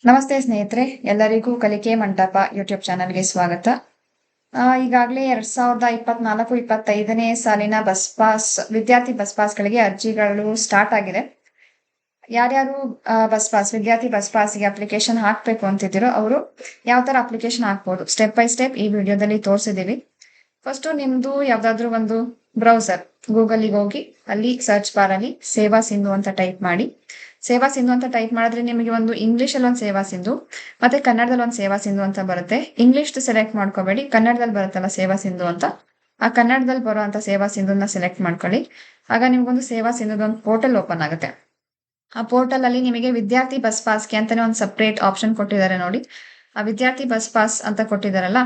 ನಮಸ್ತೆ ಸ್ನೇಹಿತರೆ, ಎಲ್ಲರಿಗೂ ಕಲಿಕೆ ಮಂಟಪ ಯೂಟ್ಯೂಬ್ ಚಾನಲ್ಗೆ ಸ್ವಾಗತ. ಈಗಾಗಲೇ 2024-25ನೇ ಸಾಲಿನ ಬಸ್ ಪಾಸ್ ವಿದ್ಯಾರ್ಥಿ ಬಸ್ ಪಾಸ್ಗಳಿಗೆ ಅರ್ಜಿಗಳು ಸ್ಟಾರ್ಟ್ ಆಗಿದೆ. ಯಾರ್ಯಾರು ವಿದ್ಯಾರ್ಥಿ ಬಸ್ ಪಾಸ್ಗೆ ಅಪ್ಲಿಕೇಶನ್ ಹಾಕ್ಬೇಕು ಅಂತಿದ್ದೀರೋ ಅವರು ಯಾವ ತರ ಅಪ್ಲಿಕೇಶನ್ ಹಾಕ್ಬೋದು ಸ್ಟೆಪ್ ಬೈ ಸ್ಟೆಪ್ ಈ ವಿಡಿಯೋದಲ್ಲಿ ತೋರಿಸಿದೀವಿ. ಫಸ್ಟ್ ನಿಮ್ದು ಯಾವ್ದಾದ್ರು ಒಂದು ಬ್ರೌಸರ್ ಗೂಗಲ್ಗೆ ಹೋಗಿ ಅಲ್ಲಿ ಸರ್ಚ್ ಬಾರ್ ಅಲ್ಲಿ ಸೇವಾ ಸಿಂಧು ಅಂತ ಟೈಪ್ ಮಾಡಿ. ಸೇವಾ ಸಿಂಧು ಅಂತ ಟೈಪ್ ಮಾಡಿದ್ರೆ ನಿಮಗೆ ಒಂದು ಇಂಗ್ಲಿಷ್ ಅಲ್ಲಿ ಒಂದು ಸೇವಾ ಸಿಂಧು ಮತ್ತೆ ಕನ್ನಡದಲ್ಲಿ ಒಂದು ಸೇವಾ ಸಿಂಧು ಅಂತ ಬರುತ್ತೆ. ಇಂಗ್ಲಿಷ್ ಸೆಲೆಕ್ಟ್ ಮಾಡ್ಕೋಬೇಡಿ, ಕನ್ನಡದಲ್ಲಿ ಬರುತ್ತಲ್ಲ ಸೇವಾ ಸಿಂಧು ಅಂತ, ಆ ಕನ್ನಡದಲ್ಲಿ ಬರುವಂತ ಸೇವಾ ಸಿಂಧುನ ಸೆಲೆಕ್ಟ್ ಮಾಡ್ಕೊಳ್ಳಿ. ಆಗ ನಿಮ್ಗೊಂದು ಸೇವಾ ಸಿಂಧುದ ಒಂದು ಪೋರ್ಟಲ್ ಓಪನ್ ಆಗುತ್ತೆ. ಆ ಪೋರ್ಟಲ್ ಅಲ್ಲಿ ನಿಮಗೆ ವಿದ್ಯಾರ್ಥಿ ಬಸ್ ಪಾಸ್ಗೆ ಅಂತಾನೆ ಒಂದು ಸಪ್ರೇಟ್ ಆಪ್ಷನ್ ಕೊಟ್ಟಿದ್ದಾರೆ ನೋಡಿ. ಆ ವಿದ್ಯಾರ್ಥಿ ಬಸ್ ಪಾಸ್ ಅಂತ ಕೊಟ್ಟಿದಾರಲ್ಲ,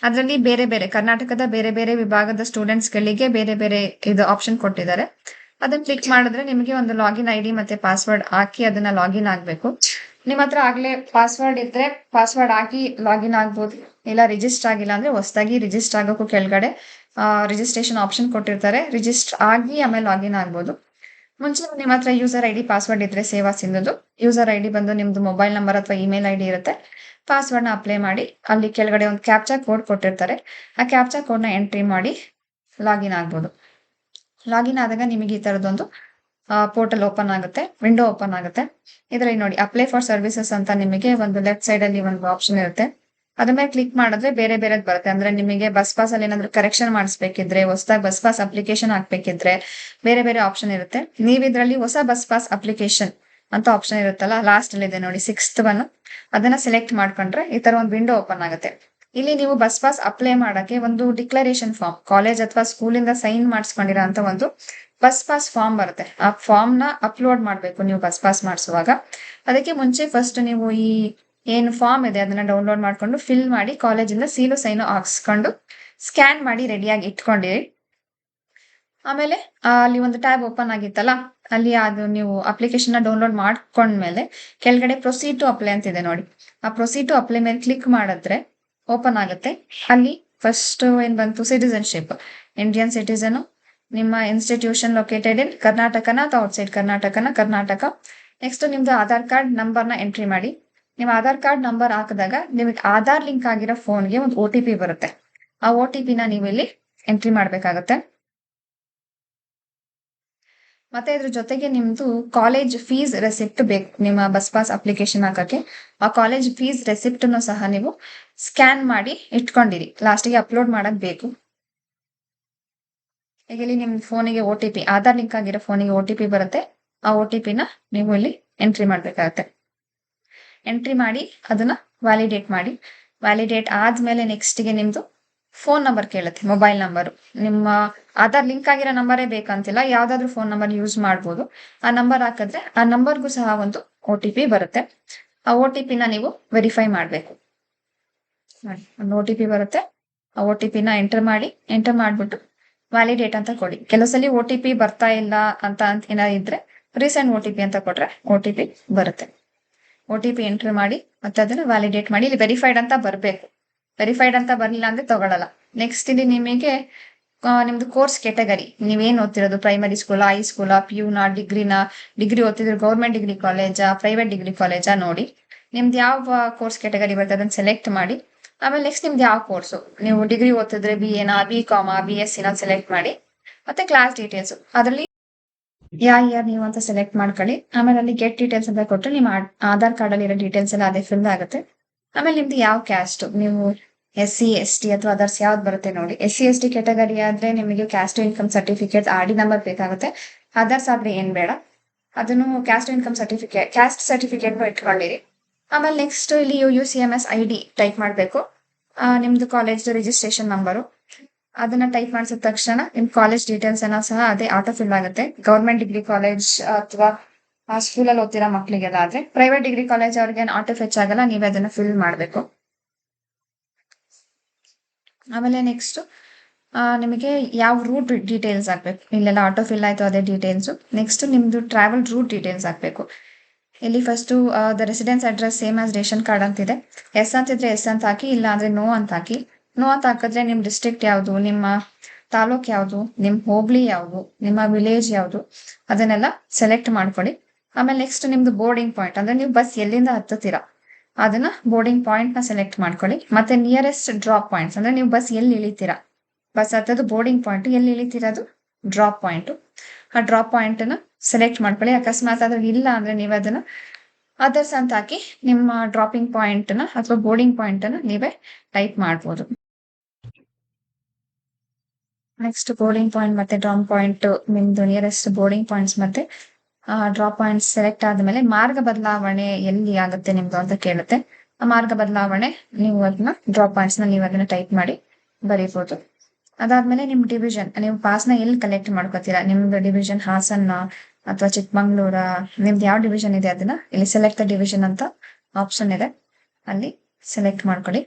ಅದರಲ್ಲಿ ಬೇರೆ ಬೇರೆ ಕರ್ನಾಟಕದ ಬೇರೆ ಬೇರೆ ವಿಭಾಗದ ಸ್ಟೂಡೆಂಟ್ಸ್ ಗಳಿಗೆ ಬೇರೆ ಬೇರೆ ಇದು ಆಪ್ಷನ್ ಕೊಟ್ಟಿದ್ದಾರೆ. ಅದನ್ನ ಕ್ಲಿಕ್ ಮಾಡಿದ್ರೆ ನಿಮಗೆ ಒಂದು ಲಾಗಿನ್ ಐಡಿ ಮತ್ತೆ ಪಾಸ್ವರ್ಡ್ ಹಾಕಿ ಅದನ್ನ ಲಾಗಿನ್ ಆಗ್ಬೇಕು. ನಿಮ್ಮ ಹತ್ರ ಆಗ್ಲೇ ಪಾಸ್ವರ್ಡ್ ಇದ್ರೆ ಪಾಸ್ವರ್ಡ್ ಹಾಕಿ ಲಾಗಿನ್ ಆಗ್ಬೋದು. ಇಲ್ಲ ರಿಜಿಸ್ಟರ್ ಆಗಿಲ್ಲ ಅಂದ್ರೆ ಹೊಸದಾಗಿ ರಿಜಿಸ್ಟರ್ ಆಗೋಕ್ಕೂ ಕೆಳಗಡೆ ರಿಜಿಸ್ಟ್ರೇಷನ್ ಆಪ್ಷನ್ ಕೊಟ್ಟಿರ್ತಾರೆ. ರಿಜಿಸ್ಟರ್ ಆಗಿ ಆಮೇಲೆ ಲಾಗಿನ್ ಆಗ್ಬೋದು. ಮುಂಚೆ ನಿಮ್ಮ ಹತ್ರ ಯೂಸರ್ ಐಡಿ ಪಾಸ್ವರ್ಡ್ ಇದ್ರೆ ಸೇವಾ ಸಿಂಧುದು ಯೂಸರ್ ಐಡಿ ಬಂದು ನಿಮ್ದು ಮೊಬೈಲ್ ನಂಬರ್ ಅಥವಾ ಇಮೇಲ್ ಐಡಿ ಇರುತ್ತೆ. ಪಾಸ್ವರ್ಡ್ ನ ಅಪ್ಲೈ ಮಾಡಿ ಅಲ್ಲಿ ಕೆಳಗಡೆ ಒಂದು ಕ್ಯಾಪ್ಚಾ ಕೋಡ್ ಕೊಟ್ಟಿರ್ತಾರೆ. ಆ ಕ್ಯಾಪ್ಚಾ ಕೋಡ್ ನ ಎಂಟ್ರಿ ಮಾಡಿ ಲಾಗಿನ್ ಆಗ್ಬೋದು. ಲಾಗಿನ್ ಆದಾಗ ನಿಮಗೆ ಈ ತರದೊಂದು ಪೋರ್ಟಲ್ ಓಪನ್ ಆಗುತ್ತೆ, ವಿಂಡೋ ಓಪನ್ ಆಗುತ್ತೆ. ಇದರಲ್ಲಿ ನೋಡಿ ಅಪ್ಲೈ ಫಾರ್ ಸರ್ವಿಸಸ್ ಅಂತ ನಿಮಗೆ ಒಂದು ಲೆಫ್ಟ್ ಸೈಡ್ ಅಲ್ಲಿ ಒಂದು ಆಪ್ಷನ್ ಇರುತ್ತೆ. ಅದ್ರ ಮೇಲೆ ಕ್ಲಿಕ್ ಮಾಡಿದ್ರೆ ಬೇರೆ ಬೇರೆದ್ ಬರುತ್ತೆ. ಅಂದ್ರೆ ನಿಮಗೆ ಬಸ್ ಪಾಸ್ ಅಲ್ಲಿ ಏನಾದ್ರು ಕರೆಕ್ಷನ್ ಮಾಡಿಸ್ಬೇಕಿದ್ರೆ, ಹೊಸದಾಗಿ ಬಸ್ ಪಾಸ್ ಅಪ್ಲಿಕೇಶನ್ ಹಾಕ್ಬೇಕಿದ್ರೆ ಬೇರೆ ಬೇರೆ ಆಪ್ಷನ್ ಇರುತ್ತೆ. ನೀವ್ ಇದ್ರಲ್ಲಿ ಹೊಸ ಬಸ್ ಪಾಸ್ ಅಪ್ಲಿಕೇಶನ್ ಅಂತ ಆಪ್ಷನ್ ಇರುತ್ತಲ್ಲ, ಲಾಸ್ಟ್ ಅಲ್ಲಿ ಇದೆ ನೋಡಿ 6th ಒನ್, ಅದನ್ನ ಸೆಲೆಕ್ಟ್ ಮಾಡ್ಕೊಂಡ್ರೆ ಈ ತರ ಒಂದು ವಿಂಡೋ ಓಪನ್ ಆಗುತ್ತೆ. ಇಲ್ಲಿ ನೀವು ಬಸ್ ಪಾಸ್ ಅಪ್ಲೈ ಮಾಡಕ್ಕೆ ಒಂದು ಡಿಕ್ಲರೇಷನ್ ಫಾರ್ಮ್, ಕಾಲೇಜ್ ಅಥವಾ ಸ್ಕೂಲಿಂದ ಸೈನ್ ಮಾಡಿಸ್ಕೊಂಡಿರೋ ಅಂತ ಒಂದು ಬಸ್ ಪಾಸ್ ಫಾರ್ಮ್ ಬರುತ್ತೆ. ಆ ಫಾರ್ಮ್ ನ ಅಪ್ಲೋಡ್ ಮಾಡ್ಬೇಕು ನೀವು ಬಸ್ ಪಾಸ್ ಮಾಡಿಸುವಾಗ. ಅದಕ್ಕೆ ಮುಂಚೆ ಫಸ್ಟ್ ನೀವು ಈ ಏನು ಫಾರ್ಮ್ ಇದೆ ಅದನ್ನ ಡೌನ್ಲೋಡ್ ಮಾಡ್ಕೊಂಡು ಫಿಲ್ ಮಾಡಿ ಕಾಲೇಜಿಂದ ಸೀಲು ಸೈನು ಹಾಕ್ಸ್ಕೊಂಡು ಸ್ಕ್ಯಾನ್ ಮಾಡಿ ರೆಡಿಯಾಗಿ ಇಟ್ಕೊಂಡಿರಿ. ಆಮೇಲೆ ಅಲ್ಲಿ ಒಂದು ಟ್ಯಾಬ್ ಓಪನ್ ಆಗಿತ್ತಲ್ಲ, ಅಲ್ಲಿ ಅದು ನೀವು ಅಪ್ಲಿಕೇಶನ್ ನ ಡೌನ್ಲೋಡ್ ಮಾಡ್ಕೊಂಡ್ಮೇಲೆ ಕೆಳಗಡೆ ಪ್ರೊಸೀಡ್ ಟು ಅಪ್ಲೈ ಅಂತಿದೆ ನೋಡಿ. ಆ ಪ್ರೊಸೀಡ್ ಟು ಅಪ್ಲೈ ಮೇಲೆ ಕ್ಲಿಕ್ ಮಾಡಿದ್ರೆ ಓಪನ್ ಆಗುತ್ತೆ. ಅಲ್ಲಿ ಫಸ್ಟ್ ಏನ್ ಬಂತು, ಸಿಟಿಸನ್ಶಿಪ್, ಇಂಡಿಯನ್ ಸಿಟಿಸನ್, ನಿಮ್ಮ ಇನ್ಸ್ಟಿಟ್ಯೂಷನ್ ಲೊಕೇಟೆಡ್ ಇನ್ ಕರ್ನಾಟಕನ ಅಥವಾ ಔಟ್ಸೈಡ್ ಕರ್ನಾಟಕನ, ಕರ್ನಾಟಕ. ನೆಕ್ಸ್ಟ್ ನಿಮ್ದು ಆಧಾರ್ ಕಾರ್ಡ್ ನಂಬರ್ ನ ಎಂಟ್ರಿ ಮಾಡಿ. ನಿಮ್ಮ ಆಧಾರ್ ಕಾರ್ಡ್ ನಂಬರ್ ಹಾಕಿದಾಗ ನಿಮಗೆ ಆಧಾರ್ ಲಿಂಕ್ ಆಗಿರೋ ಫೋನ್ಗೆ ಒಂದು OTP ಬರುತ್ತೆ. ಆ OTP ನ ನೀವು ಇಲ್ಲಿ ಎಂಟ್ರಿ ಮಾಡ್ಬೇಕಾಗತ್ತೆ. ಮತ್ತೆ ಇದ್ರ ಜೊತೆಗೆ ನಿಮ್ದು ಕಾಲೇಜ್ ಫೀಸ್ ರೆಸಿಪ್ಟ್ ಬೇಕು ನಿಮ್ಮ ಬಸ್ ಪಾಸ್ ಅಪ್ಲಿಕೇಶನ್ ಹಾಕಕ್ಕೆ. ಆ ಕಾಲೇಜ್ ಫೀಸ್ ರೆಸಿಪ್ಟ್ ಸಹ ನೀವು ಸ್ಕ್ಯಾನ್ ಮಾಡಿ ಇಟ್ಕೊಂಡಿರಿ, ಲಾಸ್ಟಿಗೆ ಅಪ್ಲೋಡ್ ಮಾಡಕ್ ಬೇಕು. ಈಗ ಇಲ್ಲಿ ನಿಮ್ ಫೋನಿಗೆ OTP, ಆಧಾರ್ ಲಿಂಕ್ ಆಗಿರೋ ಫೋನಿಗೆ OTP ಬರುತ್ತೆ. ಆ OTP ನ ನೀವು ಇಲ್ಲಿ ಎಂಟ್ರಿ ಮಾಡ್ಬೇಕಾಗತ್ತೆ. ಎಂಟ್ರಿ ಮಾಡಿ ಅದನ್ನ ವ್ಯಾಲಿಡೇಟ್ ಮಾಡಿ. ವ್ಯಾಲಿಡೇಟ್ ಆದ್ಮೇಲೆ ನೆಕ್ಸ್ಟ್ ಗೆ ನಿಮ್ದು ಫೋನ್ ನಂಬರ್ ಕೇಳುತ್ತೆ, ಮೊಬೈಲ್ ನಂಬರ್. ನಿಮ್ಮ ಆಧಾರ್ ಲಿಂಕ್ ಆಗಿರೋ ನಂಬರೇ ಬೇಕಂತಿಲ್ಲ, ಯಾವ್ದಾದ್ರು ಫೋನ್ ನಂಬರ್ ಯೂಸ್ ಮಾಡ್ಬೋದು. ಆ ನಂಬರ್ ಹಾಕಿದ್ರೆ ಆ ನಂಬರ್ಗೂ ಸಹ ಒಂದು OTP ಬರುತ್ತೆ. ಆ OTP ನ ನೀವು ವೆರಿಫೈ ಮಾಡ್ಬೇಕು. ಒಂದು OTP ಬರುತ್ತೆ, ಆ OTP ನ ಎಂಟರ್ ಮಾಡಿ. ಎಂಟರ್ ಮಾಡ್ಬಿಟ್ಟು ವ್ಯಾಲಿಡೇಟ್ ಅಂತ ಕೊಡಿ. ಕೆಲವು ಸಲ OTP ಬರ್ತಾ ಇಲ್ಲ ಅಂತ ಏನಾದ್ರು ಇದ್ರೆ ರೀಸೆಂಟ್ OTP ಅಂತ ಕೊಟ್ರೆ OTP ಬರುತ್ತೆ. OTP ಎಂಟರ್ ಮಾಡಿ ಮತ್ತೆ ಅದನ್ನ ವ್ಯಾಲಿಡೇಟ್ ಮಾಡಿ. ಇಲ್ಲಿ ವೆರಿಫೈಡ್ ಅಂತ ಬರ್ಬೇಕು. ವೆರಿಫೈಡ್ ಅಂತ ಬರ್ಲಿಲ್ಲ ಅಂದ್ರೆ ತಗೊಳಲ್ಲ. ನೆಕ್ಸ್ಟ್ ಇಲ್ಲಿ ನಿಮಗೆ ನಿಮ್ದು ಕೋರ್ಸ್ ಕೆಟಗರಿ, ನೀವೇನ್ ಓದ್ತಿರೋದು, ಪ್ರೈಮರಿ ಸ್ಕೂಲಾ, ಹೈ ಸ್ಕೂಲಾ, PUನ, ಡಿಗ್ರಿ ಓದ್ತಿದ್ರೆ ಗೌರ್ಮೆಂಟ್ ಡಿಗ್ರಿ ಕಾಲೇಜಾ, ಪ್ರೈವೇಟ್ ಡಿಗ್ರಿ ಕಾಲೇಜಾ ನೋಡಿ. ನಿಮ್ದು ಯಾವ ಕೋರ್ಸ್ ಕೆಟಗರಿ ಬರುತ್ತೆ ಅದನ್ನ ಸೆಲೆಕ್ಟ್ ಮಾಡಿ. ಆಮೇಲೆ ನೆಕ್ಸ್ಟ್ ನಿಮ್ದು ಯಾವ ಕೋರ್ಸು, ನೀವು ಡಿಗ್ರಿ ಓದ್ತಿದ್ರೆ BA ನಾ, BCom, BSc ನ ಸೆಲೆಕ್ಟ್ ಮಾಡಿ. ಮತ್ತೆ ಕ್ಲಾಸ್ ಡೀಟೇಲ್ಸ್ ಅದರಲ್ಲಿ ಯಾವ ಇಯರ್ ನೀವು ಅಂತ ಸೆಲೆಕ್ಟ್ ಮಾಡ್ಕೊಳ್ಳಿ. ಆಮೇಲೆ ಅಲ್ಲಿ ಗೆಟ್ ಡೀಟೇಲ್ಸ್ ಅಂತ ಕೊಟ್ಟರೆ ನಿಮ್ಮ ಆಧಾರ್ ಕಾರ್ಡ್ ಅಲ್ಲಿ ಇರೋ ಡೀಟೇಲ್ಸ್ ಎಲ್ಲ ಅದೇ ಫಿಲ್ ಆಗುತ್ತೆ. ಆಮೇಲೆ ನಿಮ್ದು ಯಾವ ಕ್ಯಾಸ್ಟ್, ನೀವು SC ST ಅಥವಾ ಅದರ್ಸ್ ಯಾವ್ದು ಬರುತ್ತೆ ನೋಡಿ. SC ST ಕೆಟಗರಿ ಆದ್ರೆ ನಿಮಗೆ caste income certificate RD number ಬೇಕಾಗುತ್ತೆ. ಅದರ್ಸ್ ಆದ್ರೆ ಏನ್ ಬೇಡ, ಅದನ್ನು caste income certificate, caste certificate ಇಟ್ಕೊಂಡಿರಿ. ಆಮೇಲೆ ನೆಕ್ಸ್ಟ್ ಇಲ್ಲಿ UCMS ID ಟೈಪ್ ಮಾಡ್ಬೇಕು. ನಿಮ್ದು ಕಾಲೇಜ್ ರಿಜಿಸ್ಟ್ರೇಷನ್ ನಂಬರು ಅದನ್ನ ಟೈಪ್ ಮಾಡಿಸಿದ ತಕ್ಷಣ ನಿಮ್ ಕಾಲೇಜ್ ಡೀಟೇಲ್ಸ್ ಅನ್ನ ಸಹ ಅದೇ ಆಟೋ ಫಿಲ್ ಆಗುತ್ತೆ. ಗೌರ್ಮೆಂಟ್ ಡಿಗ್ರಿ ಕಾಲೇಜ್ ಅಥವಾ ಸ್ಕೂಲಲ್ಲಿ ಓದ್ತಿರೋ ಮಕ್ಳಿಗೆಲ್ಲ ಆದ್ರೆ, ಪ್ರೈವೇಟ್ ಡಿಗ್ರಿ ಕಾಲೇಜ್ ಅವ್ರಿಗೆ ಆಟೋ ಫೆಚ್ ಆಗಲ್ಲ, ನೀವೇ ಅದನ್ನ ಫಿಲ್ ಮಾಡ್ಬೇಕು. ಆಮೇಲೆ ನೆಕ್ಸ್ಟ್ ನಿಮಗೆ ಯಾವ ರೂಟ್ ಡೀಟೇಲ್ಸ್ ಹಾಕ್ಬೇಕು, ಇಲ್ಲೆಲ್ಲ ಆಟೋ ಫಿಲ್ ಆಯ್ತು ಅದೇ ಡೀಟೇಲ್ಸ್. ನೆಕ್ಸ್ಟ್ ನಿಮ್ದು ಟ್ರಾವೆಲ್ ರೂಟ್ ಡೀಟೇಲ್ಸ್ ಹಾಕ್ಬೇಕು. ಇಲ್ಲಿ first the residence address same as ration card ಅಂತಿದೆ. ಎಸ್ ಅಂತಿದ್ರೆ ಎಸ್ ಅಂತ ಹಾಕಿ, ಇಲ್ಲ ಅಂದ್ರೆ ನೋ ಅಂತ ಹಾಕಿ. ನೋ ಅಂತ ಹಾಕಿದ್ರೆ ನಿಮ್ ಡಿಸ್ಟ್ರಿಕ್ಟ್ ಯಾವುದು, ನಿಮ್ಮ ತಾಲೂಕ್ ಯಾವುದು, ನಿಮ್ ಹೋಬ್ಳಿ ಯಾವುದು, ನಿಮ್ಮ ವಿಲೇಜ್ ಯಾವುದು, ಅದನ್ನೆಲ್ಲ ಸೆಲೆಕ್ಟ್ ಮಾಡ್ಕೊಳ್ಳಿ. ಆಮೇಲೆ ನೆಕ್ಸ್ಟ್ ನಿಮ್ದು ಬೋರ್ಡಿಂಗ್ ಪಾಯಿಂಟ್, ಅಂದ್ರೆ ನೀವು ಬಸ್ ಎಲ್ಲಿಂದ ಹತ್ತುತ್ತೀರಾ ಅದನ್ನ ಬೋರ್ಡಿಂಗ್ ಪಾಯಿಂಟ್ ನ ಸೆಲೆಕ್ಟ್ ಮಾಡ್ಕೊಳ್ಳಿ. ಮತ್ತೆ ನಿಯರೆಸ್ಟ್ ಡ್ರಾಪ್ ಪಾಯಿಂಟ್ಸ್ ಅಂದ್ರೆ ನೀವು ಬಸ್ ಎಲ್ಲಿ ಇಳಿತೀರಾ, ಬಸ್ ಹತ್ತದು ಬೋರ್ಡಿಂಗ್ ಪಾಯಿಂಟ್, ಎಲ್ಲಿ ಇಳಿತೀರದು ಡ್ರಾಪ್ ಪಾಯಿಂಟ್. ಆ ಡ್ರಾಪ್ ಪಾಯಿಂಟ್ ನ ಸೆಲೆಕ್ಟ್ ಮಾಡ್ಕೊಳ್ಳಿ. ಅಕಸ್ಮಾತ್ ಅದ್ರಲ್ಲಿ ಇಲ್ಲ ಅಂದ್ರೆ ನೀವು ಅದನ್ನ ಅದರ್ಸ್ ಅಂತ ಹಾಕಿ ನಿಮ್ಮ ಡ್ರಾಪಿಂಗ್ ಪಾಯಿಂಟ್ ನ ಅಥವಾ ಬೋರ್ಡಿಂಗ್ ಪಾಯಿಂಟ್ ಅನ್ನ ನೀವೇ ಟೈಪ್ ಮಾಡ್ಬೋದು. ನೆಕ್ಸ್ಟ್ ಬೋರ್ಡಿಂಗ್ ಪಾಯಿಂಟ್ ಮತ್ತೆ ಡ್ರಾಪ್ ಪಾಯಿಂಟ್, ನಿಮ್ದು ನಿಯರೆಸ್ಟ್ ಬೋರ್ಡಿಂಗ್ ಪಾಯಿಂಟ್ಸ್ ಮತ್ತೆ ಡ್ರಾಪ್ ಪಾಯಿಂಟ್ಸ್ ಸೆಲೆಕ್ಟ್ ಆದ್ಮೇಲೆ ಮಾರ್ಗ ಬದಲಾವಣೆ ಎಲ್ಲಿ ಆಗುತ್ತೆ ನಿಮ್ದು ಅಂತ ಕೇಳುತ್ತೆ. ಆ ಮಾರ್ಗ ಬದಲಾವಣೆ ನೀವು ಅದನ್ನ ಡ್ರಾಪ್ ಪಾಯಿಂಟ್ಸ್ ನ ನೀವು ಅದನ್ನ ಟೈಪ್ ಮಾಡಿ ಬರೀಬಹುದು. ಅದಾದ್ಮೇಲೆ ನಿಮ್ ಡಿವಿಷನ್, ನೀವು ಪಾಸ್ ನ ಎಲ್ಲಿ ಕಲೆಕ್ಟ್ ಮಾಡ್ಕೋತೀರಾ, ನಿಮ್ದು ಡಿವಿಷನ್ ಹಾಸನ್ನ ಅಥವಾ ಚಿಕ್ಕಮಂಗ್ಳೂರ, ನಿಮ್ದು ಯಾವ ಡಿವಿಷನ್ ಇದೆ ಅದನ್ನ ಇಲ್ಲಿ ಸೆಲೆಕ್ಟ್ ದ ಡಿವಿಷನ್ ಅಂತ ಆಪ್ಷನ್ ಇದೆ, ಅಲ್ಲಿ ಸೆಲೆಕ್ಟ್ ಮಾಡ್ಕೊಳ್ಳಿ.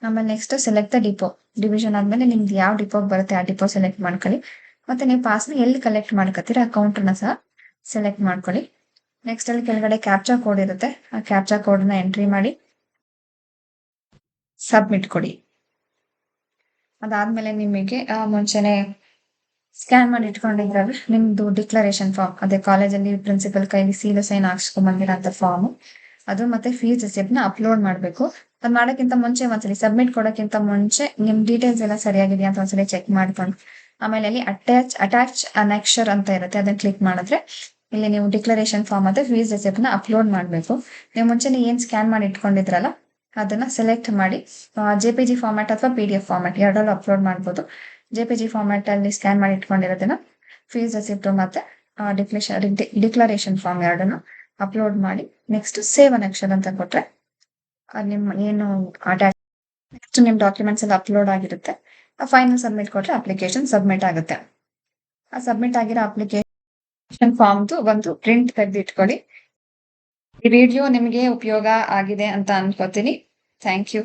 ಆಮೇಲೆ next select the depot, division ಆದ್ಮೇಲೆ ನಿಮ್ದು ಯಾವ ಡಿಪೋ ಬರುತ್ತೆ ಆ ಡಿಪೋ ಸೆಲೆಕ್ಟ್ ಮಾಡ್ಕೊಳ್ಳಿ. ಮತ್ತೆ ನೀವು ಪಾಸ್ ನ ಎಲ್ಲಿ ಕಲೆಕ್ಟ್ ಮಾಡ್ಕೋತೀರಾ ಆ ಕೌಂಟರ್ನ ಸಹ ಸೆಲೆಕ್ಟ್ ಮಾಡ್ಕೊಳ್ಳಿ. ನೆಕ್ಸ್ಟ್ ಅಲ್ಲಿ ಕೆಳಗಡೆ ಕ್ಯಾಪ್ಚಾ ಕೋಡ್ ಇರುತ್ತೆ, ಆ ಕ್ಯಾಪ್ಚಾ ಕೋಡ್ ನ ಎಂಟ್ರಿ ಮಾಡಿ ಸಬ್ಮಿಟ್ ಕೊಡಿ. ಅದಾದ್ಮೇಲೆ ನಿಮಗೆ ಮುಂಚೆನೆ ಸ್ಕ್ಯಾನ್ ಮಾಡಿ ಇಟ್ಕೊಂಡಿದ್ರಲ್ಲ ನಿಮ್ದು ಡಿಕ್ಲರೇಷನ್ ಫಾರ್ಮ್, ಅದೇ ಕಾಲೇಜಲ್ಲಿ ಪ್ರಿನ್ಸಿಪಲ್ ಕೈಲಿ ಸೀಲು ಸೈನ್ ಹಾಕ್ಸ್ಕೊಂಡ್ ಬಂದಿರೋಂಥ ಫಾರ್ಮ್, ಅದು ಮತ್ತೆ ಫೀಸ್ ರಿಸಿಪ್ಟ್ ನ ಅಪ್ಲೋಡ್ ಮಾಡ್ಬೇಕು. ಅದ್ ಮಾಡೋಕ್ಕಿಂತ ಮುಂಚೆ ಒಂದ್ಸಲಿ ಸಬ್ಮಿಟ್ ಕೊಡೋಕ್ಕಿಂತ ಮುಂಚೆ ನಿಮ್ ಡೀಟೇಲ್ಸ್ ಎಲ್ಲ ಸರಿಯಾಗಿದೆಯಾ ಅಂತ ಒಂದ್ಸಲಿ ಚೆಕ್ ಮಾಡ್ಕೊಂಡು ಆಮೇಲೆ ಅಲ್ಲಿ ಅಟ್ಯಾಚ್ ಅನೆಕ್ಷರ್ ಅಂತ ಇರುತ್ತೆ, ಅದನ್ನ ಕ್ಲಿಕ್ ಮಾಡಿದ್ರೆ ಇಲ್ಲಿ ನೀವು ಡಿಕ್ಲರೇಷನ್ ಫಾರ್ಮ್ ಮತ್ತೆ ಫೀಸ್ ರಿಸಿಪ್ಟ್ ನ ಅಪ್ಲೋಡ್ ಮಾಡ್ಬೇಕು. ನೀವು ಮುಂಚೆನೆ ಏನ್ ಸ್ಕ್ಯಾನ್ ಮಾಡಿ ಇಟ್ಕೊಂಡಿದ್ರಲ್ಲ ಅದನ್ನ ಸೆಲೆಕ್ಟ್ ಮಾಡಿ JPG ಫಾರ್ಮ್ಯಾಟ್ ಅಥವಾ PDF ಫಾರ್ಮ್ಯಾಟ್ ಎರಡರಲ್ಲೂ ಅಪ್ಲೋಡ್ ಮಾಡ್ಬೋದು. JPG ಫಾರ್ಮ್ಯಾಟ್ ಅಲ್ಲಿ ಸ್ಕ್ಯಾನ್ ಮಾಡಿ ಇಟ್ಕೊಂಡಿರೋದನ್ನ ಫೀಸ್ ರಿಸಿಪ್ಟ್ ಮತ್ತೆ ಡಿಕ್ಲರೇಷನ್ ಫಾರ್ಮ್ ಎರಡನ್ನು ಅಪ್ಲೋಡ್ ಮಾಡಿ ನೆಕ್ಸ್ಟ್ ಸೇವ್ ಅನೆಕ್ಷರ್ ಅಂತ ಕೊಟ್ರೆ ನಿಮ್ಮ ಏನು ಅಟ್ಯಾಚ್ ನೆಕ್ಸ್ಟ್ ನಿಮ್ ಡಾಕ್ಯುಮೆಂಟ್ಸ್ ಎಲ್ಲ ಅಪ್ಲೋಡ್ ಆಗಿರುತ್ತೆ. ಫೈನಲ್ ಸಬ್ಮಿಟ್ ಕೊಟ್ರೆ ಅಪ್ಲಿಕೇಶನ್ ಸಬ್ಮಿಟ್ ಆಗುತ್ತೆ. ಆ ಸಬ್ಮಿಟ್ ಆಗಿರೋ ಅಪ್ಲಿಕೇಶನ್ ಫಾರ್ಮ್ದು ಒಂದು ಪ್ರಿಂಟ್ ತೆಗೆದು ಇಟ್ಕೊಳ್ಳಿ. ಈ ವಿಡಿಯೋ ನಿಮಗೆ ಉಪಯೋಗ ಆಗಿದೆ ಅಂತ ಅನ್ಕೋತೀನಿ. Thank you.